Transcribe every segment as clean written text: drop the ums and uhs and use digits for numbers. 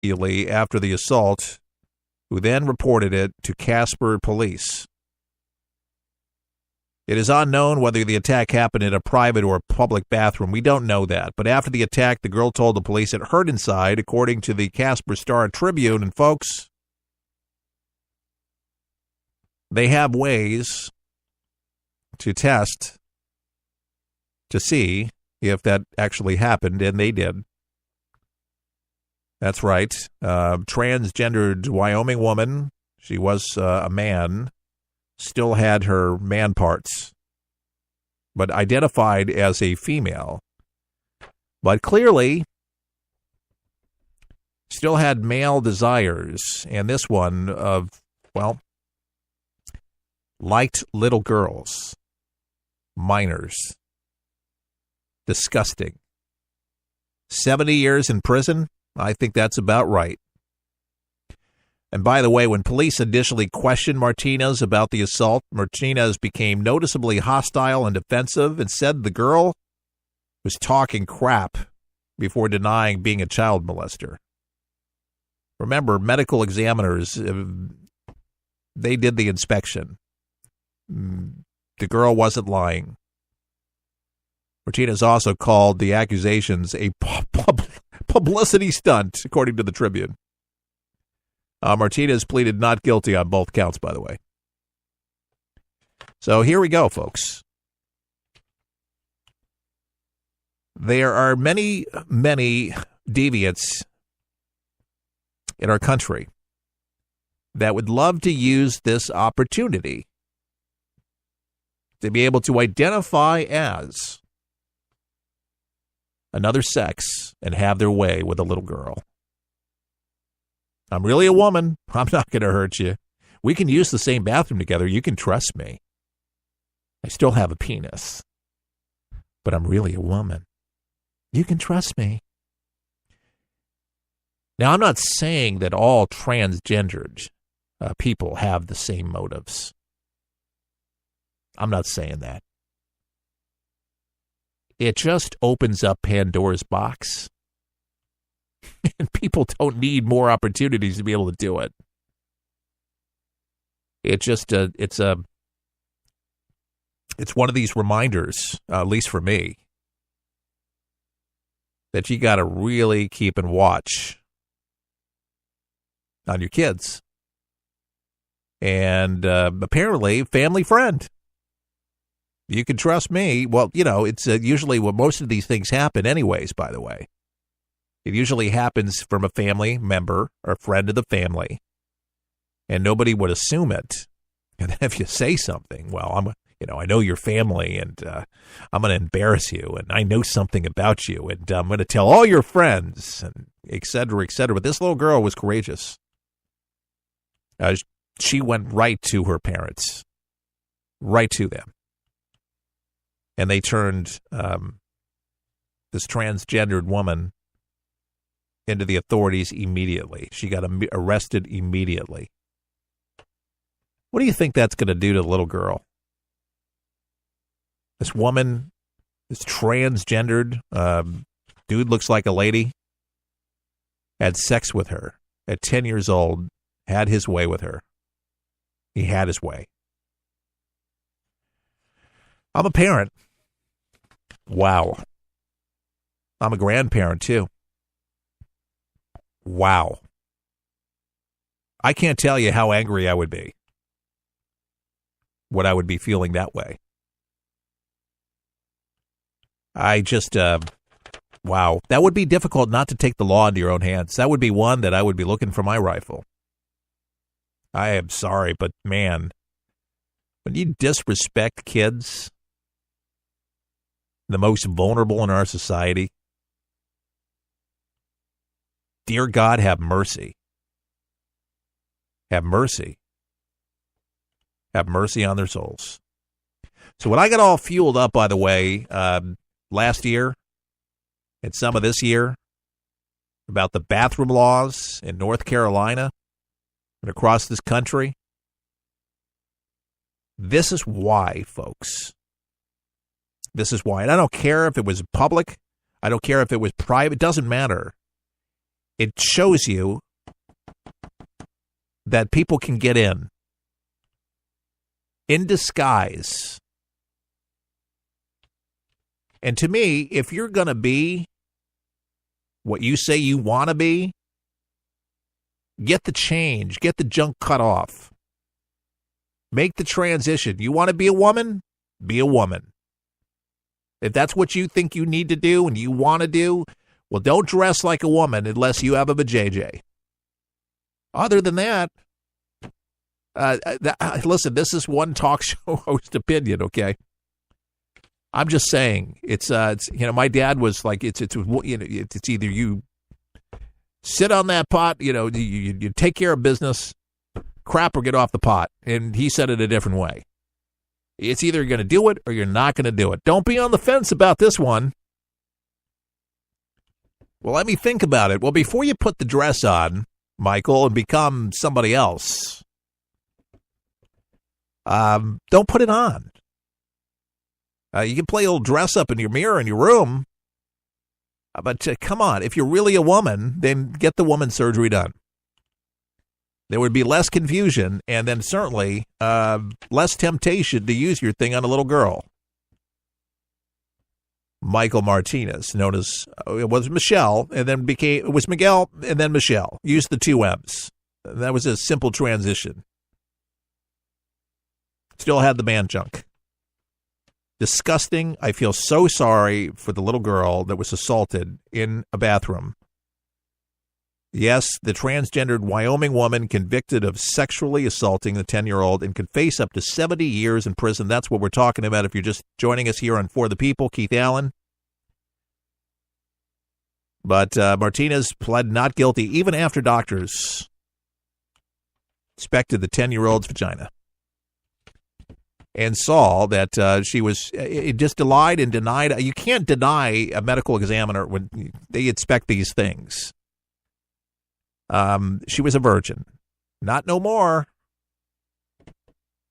immediately after the assault, who then reported it to Casper police. It is unknown whether the attack happened in a private or public bathroom. We don't know that. But after the attack, the girl told the police it hurt inside, according to the Casper Star-Tribune. And folks, they have ways to test to see if that actually happened, and they did. That's right. Transgendered Wyoming woman, she was a man, still had her man parts, but identified as a female. But clearly, still had male desires, and this one of, well, liked little girls, minors. Disgusting. 70 years in prison? I think that's about right. And by the way, when police initially questioned Martinez about the assault, Martinez became noticeably hostile and defensive and said the girl was talking crap before denying being a child molester. Remember, medical examiners, they did the inspection. The girl wasn't lying. Martinez also called the accusations a publicity stunt, according to the Tribune. Martinez pleaded not guilty on both counts, by the way. So here we go, folks. There are many, many deviants in our country that would love to use this opportunity to be able to identify as another sex and have their way with a little girl. I'm really a woman. I'm not going to hurt you. We can use the same bathroom together. You can trust me. I still have a penis, but I'm really a woman. You can trust me. Now, I'm not saying that all transgendered people have the same motives. I'm not saying that. It just opens up Pandora's box. And people don't need more opportunities to be able to do it. It's one of these reminders, at least for me, that you got to really keep and watch on your kids. And apparently, family friend. You can trust me. Well, you know, it's usually when most of these things happen anyways, by the way. It usually happens from a family member or friend of the family, and nobody would assume it. And then if you say something, well, I know your family, and I'm going to embarrass you, and I know something about you, and I'm going to tell all your friends, and et cetera, et cetera. But this little girl was courageous. She went right to her parents, right to them. And they turned this transgendered woman into the authorities immediately. She got arrested immediately. What do you think that's going to do to the little girl? This woman, this transgendered dude looks like a lady, had sex with her at 10 years old, had his way with her. He had his way. I'm a parent. Wow. I'm a grandparent, too. Wow. I can't tell you how angry I would be. What I would be feeling that way. I just, wow. That would be difficult not to take the law into your own hands. That would be one that I would be looking for my rifle. I am sorry, but man, when you disrespect kids, the most vulnerable in our society, dear God, have mercy. Have mercy. Have mercy on their souls. So when I got all fueled up, by the way, last year and some of this year about the bathroom laws in North Carolina and across this country, this is why, folks. This is why. And I don't care if it was public. I don't care if it was private. It doesn't matter. it shows you that people can get in disguise. And to me, if you're going to be what you say you want to be, get the change, get the junk cut off. Make the transition. You want to be a woman? Be a woman. If that's what you think you need to do and you want to do, well, don't dress like a woman unless you have a vajayjay. Other than that, listen, this is one talk show host opinion, okay? I'm just saying, it's my dad was like, it's either you sit on that pot, you take care of business, crap, or get off the pot. And he said it a different way. It's either you're going to do it or you're not going to do it. Don't be on the fence about this one. Well, let me think about it. Well, before you put the dress on, Michael, and become somebody else, don't put it on. You can play a little dress up in your mirror in your room. But come on, if you're really a woman, then get the woman surgery done. There would be less confusion and then certainly less temptation to use your thing on a little girl. Michael Martinez, known as, it was Michelle, and then it was Miguel, and then Michelle. Used the 2 M's. That was a simple transition. Still had the man junk. Disgusting. I feel so sorry for the little girl that was assaulted in a bathroom. Yes, the transgendered Wyoming woman convicted of sexually assaulting the 10-year-old and could face up to 70 years in prison. That's what we're talking about if you're just joining us here on For the People. Keith Allen. But Martinez pled not guilty even after doctors inspected the 10-year-old's vagina and saw that she was just lied and denied. You can't deny a medical examiner when they inspect these things. She was a virgin. Not no more.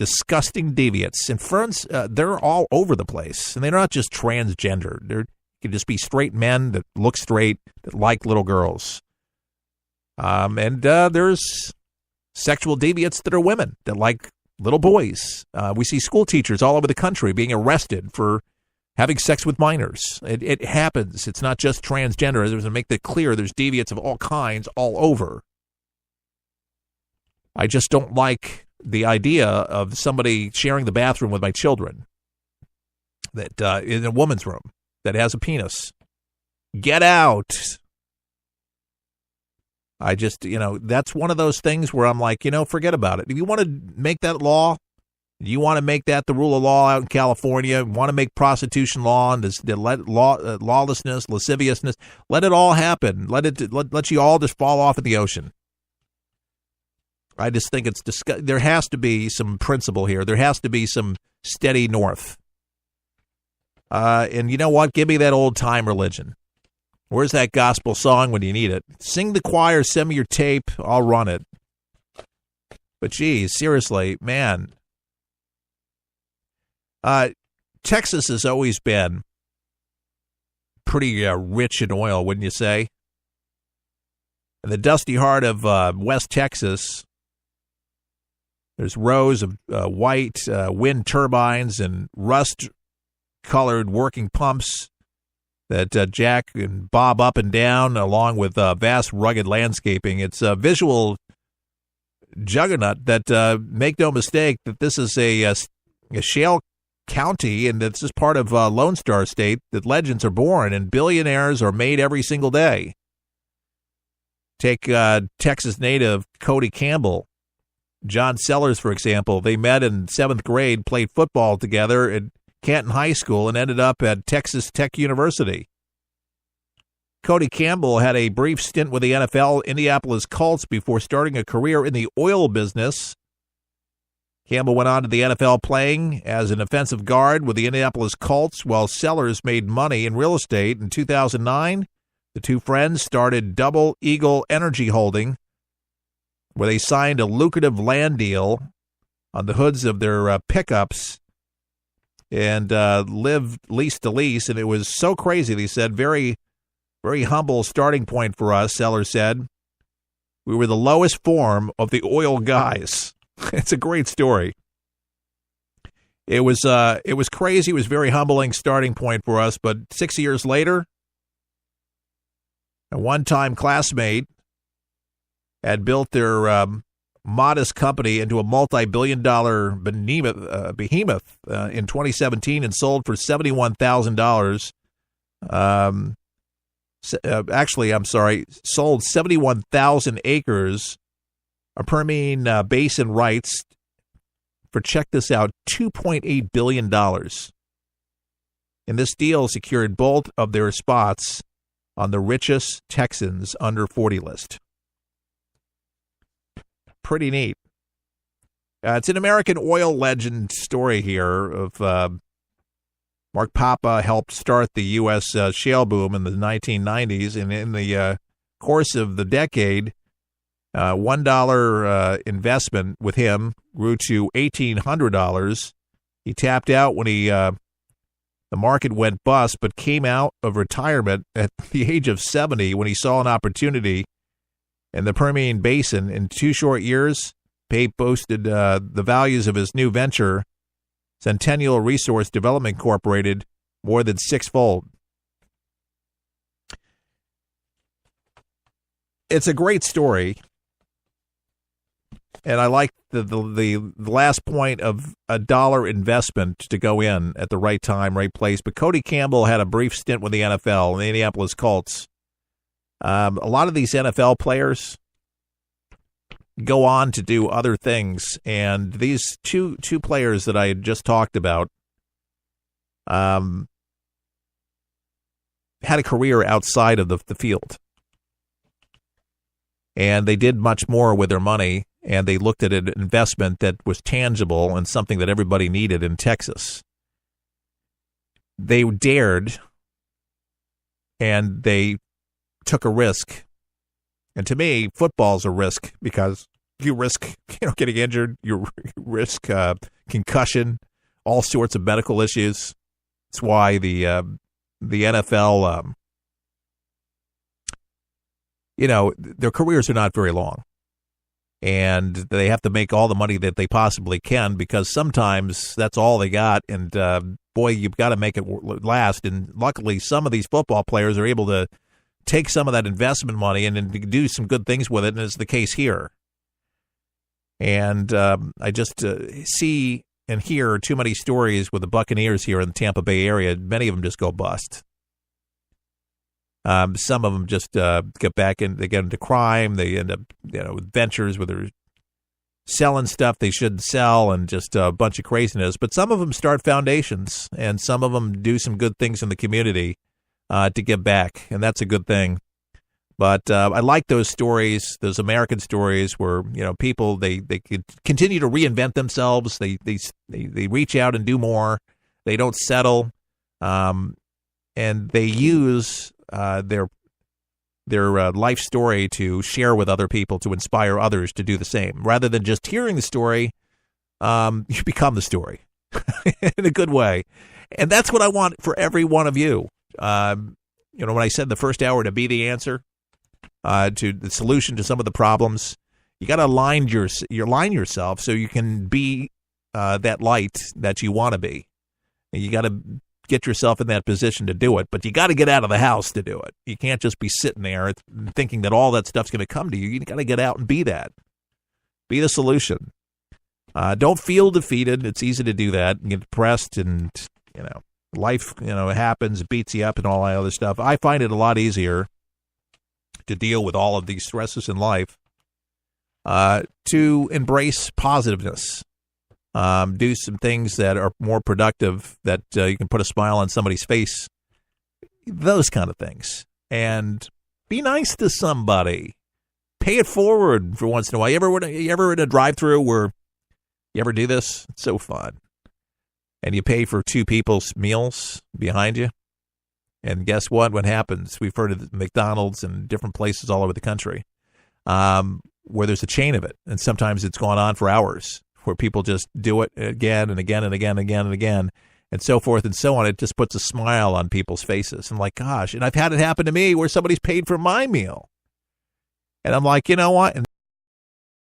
Disgusting deviants. And ferns, they're all over the place. And they're not just transgender. They can just be straight men that look straight, that like little girls. And there's sexual deviants that are women that like little boys. We see school teachers all over the country being arrested for having sex with minors. It happens. It's not just transgender. To make that clear, there's deviants of all kinds all over. I just don't like the idea of somebody sharing the bathroom with my children that in a woman's room that has a penis. Get out. I just, that's one of those things where I'm like, forget about it. If you want to make that law, you want to make that the rule of law out in California, want to make prostitution law and lawlessness, lasciviousness, let it all happen. Let you all just fall off in the ocean. I just think it's there has to be some principle here. There has to be some steady north. And you know what? Give me that old time religion. Where's that gospel song when you need it? Sing the choir, send me your tape, I'll run it. But geez, seriously, man. Texas has always been pretty rich in oil, wouldn't you say? In the dusty heart of West Texas, there's rows of white wind turbines and rust-colored working pumps that jack and bob up and down along with vast rugged landscaping. It's a visual juggernaut that, make no mistake, that this is a shale county and this is part of Lone Star State, that legends are born and billionaires are made every single day. Take Texas native Cody Campbell, John Sellers, for example. They met in 7th grade, played football together at Canton High School, and ended up at Texas Tech University. Cody Campbell had a brief stint with the NFL Indianapolis Colts before starting a career in the oil business. Campbell went on to the NFL playing as an offensive guard with the Indianapolis Colts, while Sellers made money in real estate. In 2009, the two friends started Double Eagle Energy Holding, where they signed a lucrative land deal on the hoods of their pickups and lived lease to lease. And it was so crazy, they said, very Very humble starting point for us, Sellers said. We were the lowest form of the oil guys. It's a great story. It was crazy. It was a very humbling starting point for us. But 6 years later, a one-time classmate had built their modest company into a multi-billion-dollar behemoth in 2017 and sold for $71,000. Sold 71,000 acres of Permian Basin rights for, check this out, $2.8 billion. And this deal secured both of their spots on the richest Texans under 40 list. Pretty neat. It's an American oil legend story here of Mark Papa helped start the U.S. Shale boom in the 1990s, and in the course of the decade, $1 investment with him grew to $1,800. He tapped out when the market went bust, but came out of retirement at the age of 70 when he saw an opportunity in the Permian Basin. In 2 short years, Pape boasted the values of his new venture, Centennial Resource Development Incorporated, more than sixfold. It's a great story, and I like the last point of $1 investment to go in at the right time, right place. But Cody Campbell had a brief stint with the NFL, the Indianapolis Colts. A lot of these NFL players go on to do other things, and these two players that I had just talked about had a career outside of the field, and they did much more with their money, and they looked at an investment that was tangible and something that everybody needed in Texas. They dared, and they took a risk. And to me, football's a risk because you risk, getting injured, you risk concussion, all sorts of medical issues. That's why the NFL, their careers are not very long, and they have to make all the money that they possibly can because sometimes that's all they got. And boy, you've got to make it last. And luckily, some of these football players are able to take some of that investment money and do some good things with it, and it's the case here. And I just see and hear too many stories with the Buccaneers here in the Tampa Bay area. Many of them just go bust. Some of them just get back in, they get into crime. They end up, with ventures where they're selling stuff they shouldn't sell and just a bunch of craziness. But some of them start foundations, and some of them do some good things in the community to give back, and that's a good thing. But I like those stories, those American stories where people they continue to reinvent themselves. They reach out and do more. They don't settle, and they use their life story to share with other people to inspire others to do the same. Rather than just hearing the story, you become the story in a good way, and that's what I want for every one of you. When I said the first hour to be the answer, to the solution to some of the problems, you got to align yourself so you can be that light that you want to be. And you got to get yourself in that position to do it, but you got to get out of the house to do it. You can't just be sitting there thinking that all that stuff's going to come to you. You got to get out and be that. Be the solution. Don't feel defeated. It's easy to do that and get depressed, and life happens, beats you up, and all that other stuff. I find it a lot easier to deal with all of these stresses in life, to embrace positiveness, do some things that are more productive, that you can put a smile on somebody's face, those kind of things, and be nice to somebody. Pay it forward for once in a while. You ever in a drive-thru where you ever do this? It's so fun. And you pay for two people's meals behind you. And guess what? What happens? We've heard of McDonald's and different places all over the country where there's a chain of it. And sometimes it's gone on for hours where people just do it again and again and again and again and again. and so forth and so on. It just puts a smile on people's faces. I'm like, gosh, and I've had it happen to me where somebody's paid for my meal. And I'm like, you know what? And